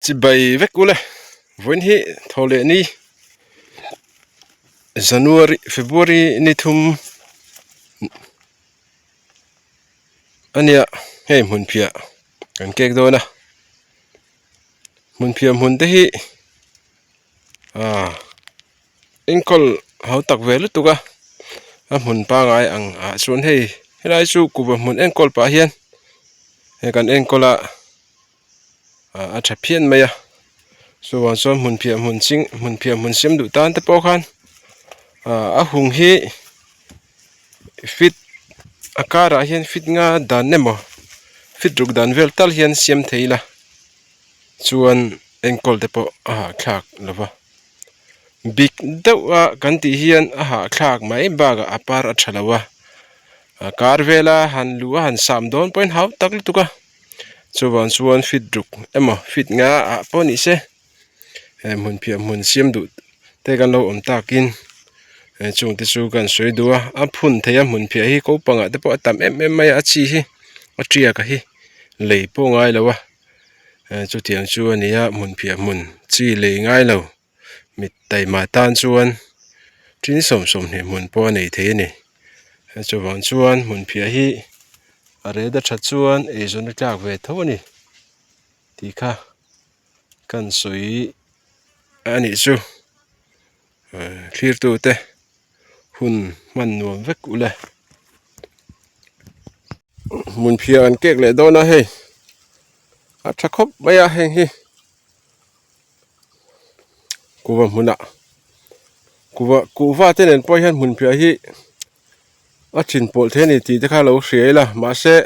chỉ bay vét cú lệ vốn hi thầu lệ ni January February ni thum ania hey mun phia kan kek do na mun phia mun te hi inkol hau tak ve lu tuka a mun pa ngai ang a chuan hei helai chu kuwa mun enkol pa hian he kan enkola a thaphian maya so wan so mun phia mun sim du tan te po khan a hung hi fit akara hian fit nga dan nemo fit ruk dan vel tal hian siam theila chuan enkol te po a thlak lova big deuh kan ti hian a ha thlak mai baga apar a thalawa kar vela han luwa han sam don point hau tak lu tuka chuan chuan fit ruk emo fit nga a poni se mun phia mun siam du te kan lo om takin chung te chu kan soi duwa a phun theia mun phia hi ko panga te po tam em mai a chi hi a tria ka hi lei po ngai lawa chu tiang chu ania mun phia mun chi lei ngai lo mit tai ma tan chuan trin som som ne mun po nei the ni chu wan chuan mun phia hi a re da tha chuan e zon tlak ve tho ni ti kha kan soi ani chu clear tu te hun man nuam vek ule mun phia an kek le do na he a tha khop maya heng hi kuwa muna kuwa te nen po hian mun phia hi a thin pol the ni ti te kha lo hriela ma se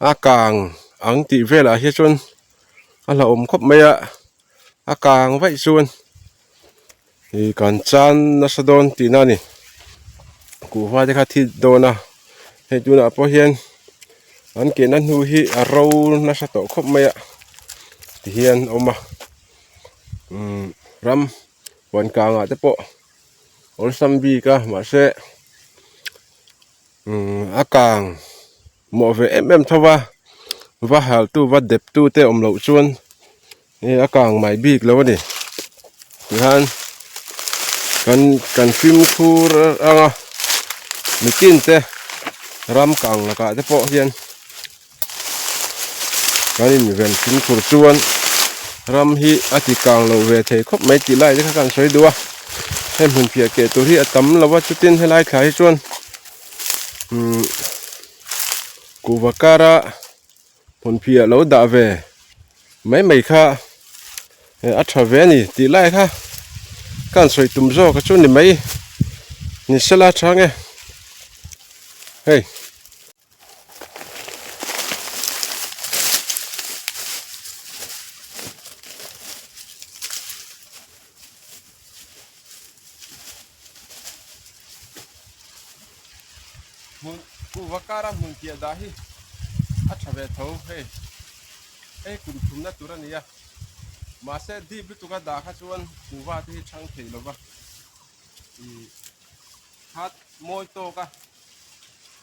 a kang ang ti vela hi chun a la om khop maya a kang vai chuan hi kan chan na sadon ti na ni kuwa te kha thi do na he tu na po hian an ke na nu hi a ro na sa to khop maya ti hian oma ram wan kanga te po ol sambi ka ma se akang mo ve thawa va hal tu va dep tu te om lo chuan e akang mai bik lo ni han kan film khur anga mitin te ram kang la ka te po hian kan in ven film khur chuan ram hi ati kang lo ve thei khop mai ti lai te kan soi duwa hem hun phia ke tu hi atam lawa chutin helai khai chuan kuwakara hun phia lo da ve mai kha a tha ve ni ti lai kha kan soi tum zo ka chu ni mai ni sala thange hey kuwakara mun phia da hi a tha ve tho hey kun thum na turania ma se di bi tu ka da kha chuan kuwa ti thang thei lova hat moi to ka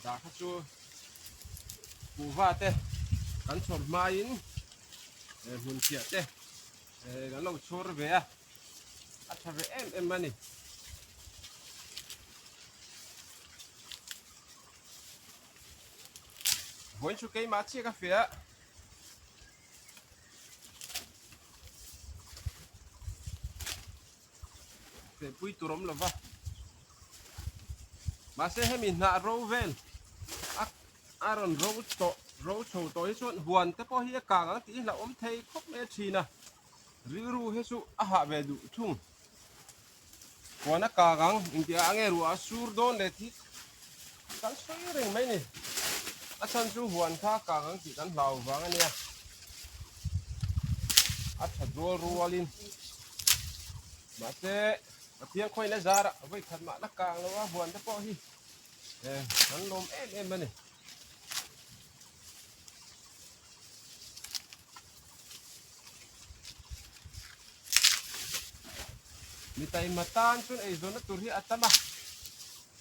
da kha chu kuwa te kan chor mai in mun phia te kan lo chor ve a tha ve em mani voin chu kai ma chi ka fia te pui turom lova ma se hemi na ro vel aron ro cho to hi chuan huan te po hi ka ang ti la om thei khop me thina riru he chu a ha ve du thung wana ka gang india ange ru asur don le thi kan soi reng mai ni asan chu huan kha ka gang ti kan lau wang ania a tha dol rualin ma se piang khoi na zara voi khat ma la kang lo wa huan te po hi kan lom em mani mi tai matan chun ei zona tur hi atama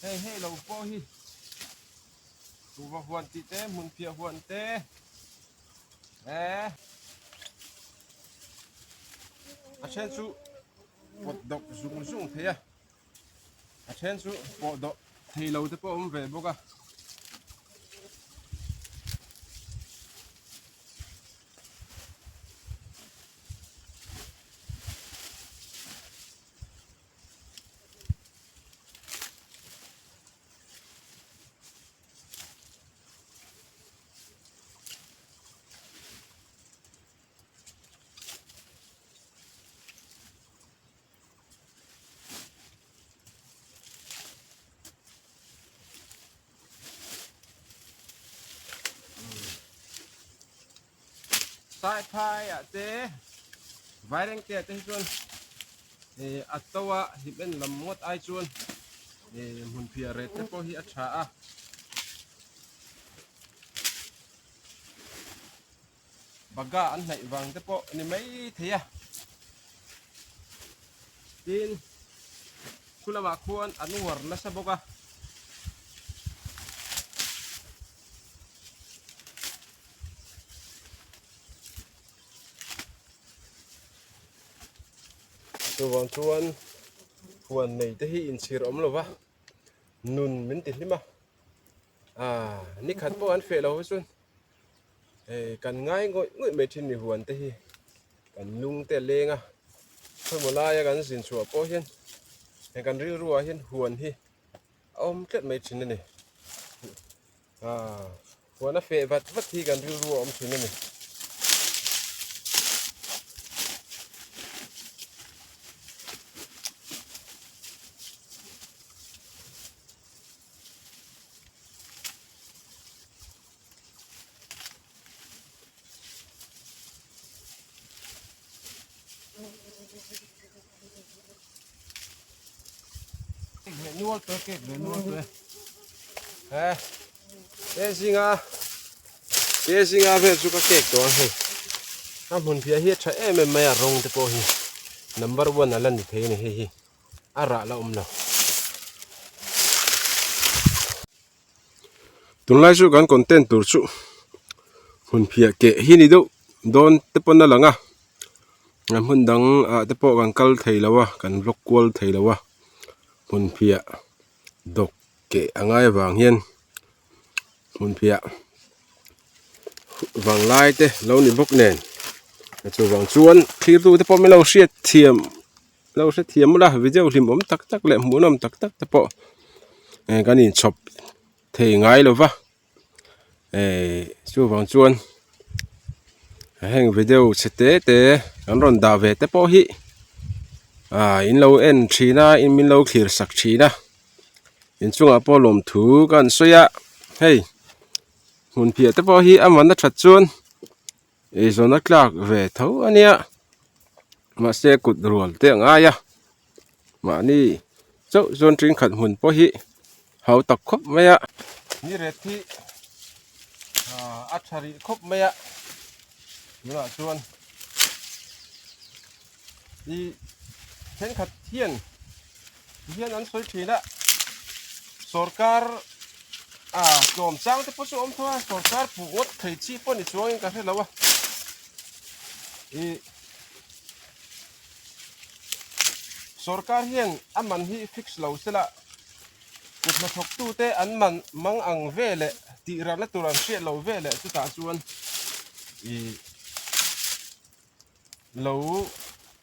hey lo po hi tu va huan ti te mun phia huan te a chen chu pot dok zung thế à a chen chu pot dok thei lo te po về bốc à sai phai à thế vài đằng kia thế chuan thì at tawa hi ben lam mot ai chuan thì mun phia re te po hi a tha a baga an nai wang te po ni mai thế à tin khulawa khuan anu war na sa boka chuan chuan huan nei te hi in sir om lova nun min ti hlima ni khat po an fe lo chuan kan ngai ngoi me thin ni huan te hi kan lung te lenga thôi một lai kan sin chua po hian kan ri ruwa hian huan hi om tlet me thin ni huan a fe vat hi kan ri ruwa om thin ni nuôi tôi kẹt về nuôi tôi cái gì ngà về chú cái kẹt đó hi muốn phía hiết chạy em mày rong thế po hi number one là lần thế này hi ra là nào tuần lai chú gan content tur chú muốn phía kẹt hi đi đâu don thế po na lăng muốn đăng thế po gan kal thầy lawa gan vlog call thầy lawa mun phia dok ke angai wang hian mun phia wang lai te lo ni bok nen chu wang chuan thlir tu te po me lo hriat thiam la video hlim om tak tak le hmunom tak tak te po kan in chop thei ngai lo wa chu wang chuan heng video chete te kan ron da ve te po hi in lo en thina in min lo clear sak thina in chunga po lom thu kan soya hey mun phia te po hi aman na that chuan zona klak ve tho ania ma se kut rol te anga ya ma ni chau zon tring khat hun po hi hau tak khop maya ni re thi athari khop maya ni chuan đi hen khat hian an soi thina sarkar kom chang te posu om thoa sarkar puot thei chi po ni chuang ka he lawa sarkar hian aman hi fix lo sela kut na thok tu te an man mang ang vele ti ra na turan she lo vele chu ta chuan lo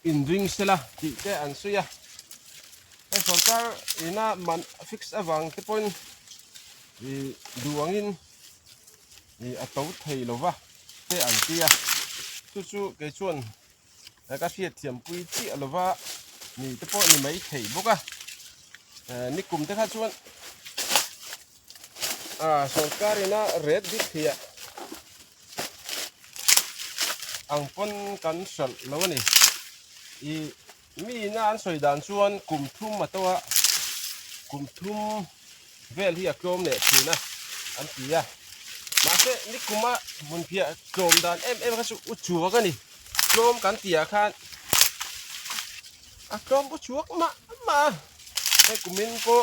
in ring sela ti te an suya sarkar ina man fix awang te pon duangin atau thei lova te an tia chu ke chuan ka fiat thiam pui chi alova ni te po ni mai thei boka ni kum te kha chuan sarkar ina red dik thia ang pon kan sal lo ni mi na an soi dan chuan kum thum matawa kum thum vel hi a klom ne thina an tia ma se ni kuma mun phia klom dan em ka su uchuwa ka ni klom kan tia khan klom uchuwa ma e kumin ko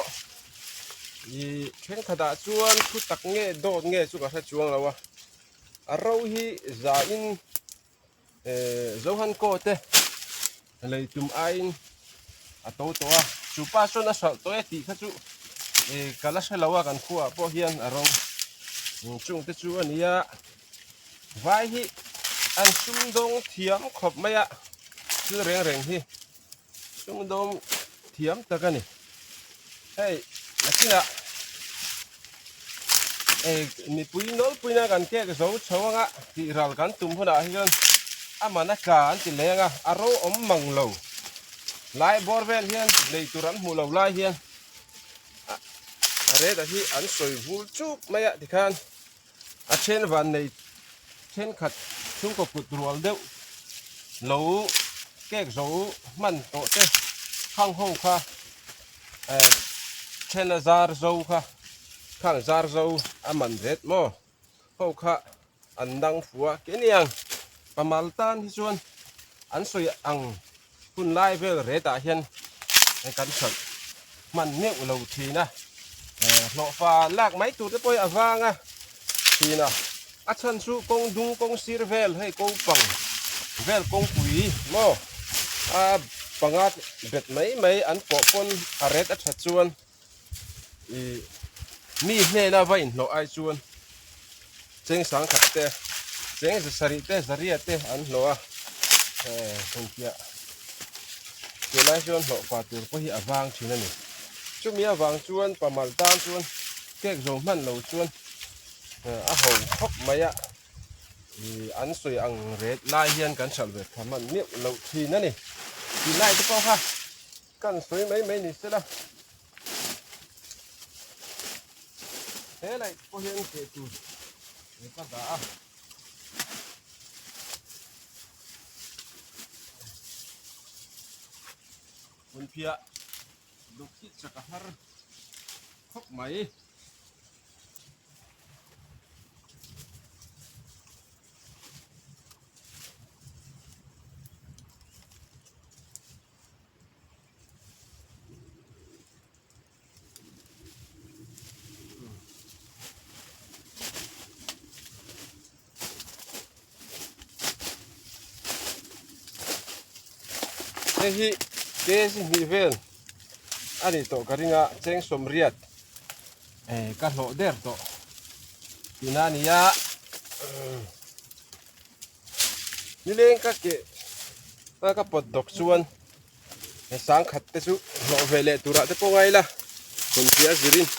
then khada chuan khu tak nge dot nge chu ka tha chuang lawa a ro hi za in zohan ko te lấy tùm ai à tố tố à chú pa số nó sợ tối tí khác chú cả lá xe lâu à gần khu à bỏ hiền à rong chung tết chú anh ya vai hi anh sung đông thiếm khop mấy ạ cứ rèn rèn hi sung đông thiếm ta cái này hey là cái nào mi pui na kan ke zo chawanga ti ral kan tum hona hian amana ka an ti lenga aro om manglo lai borvel hian nei turan mu lo lai hian are da hi an soi vul chuk maya ti khan a chen van nei chen khat chung ko kut rual deuh lo kek zo man to te khang ho kha chen azar zo kha khang zar zo aman ret mo ho kha andang fuwa keniang pamaltan hi chuan an soi ang hun lai vel reta hian kan sat man meu lo thina lo fa lak mai tu te poi awanga thina a chan su kong dung kong sir vel hei ko pang vel kong pui mo a pangat bet mai an po pon a ret a that chuan mi hne na vain lo ai chuan cheng sang khat te cheng sari te zaria te an lo a hon kia ke lai chuan lo pa tur po hi awang thina ni chumi awang chuan pamal tan chuan kek zo man lo chuan a ho khop maya an soi ang red lai hian kan chal ve thaman meu lo thina ni ti lai te po ha kan soi mai ni se la thế này có hiện kể tù để các đã con phía đục chít cho cả har khóc máy hi ke si mi vel ani to karinga cheng somriat ka hlo der to tinania ni leng ka ke ka pot dok chuan sang khat te chu hlo vele tura te po ngai la kun pia zirin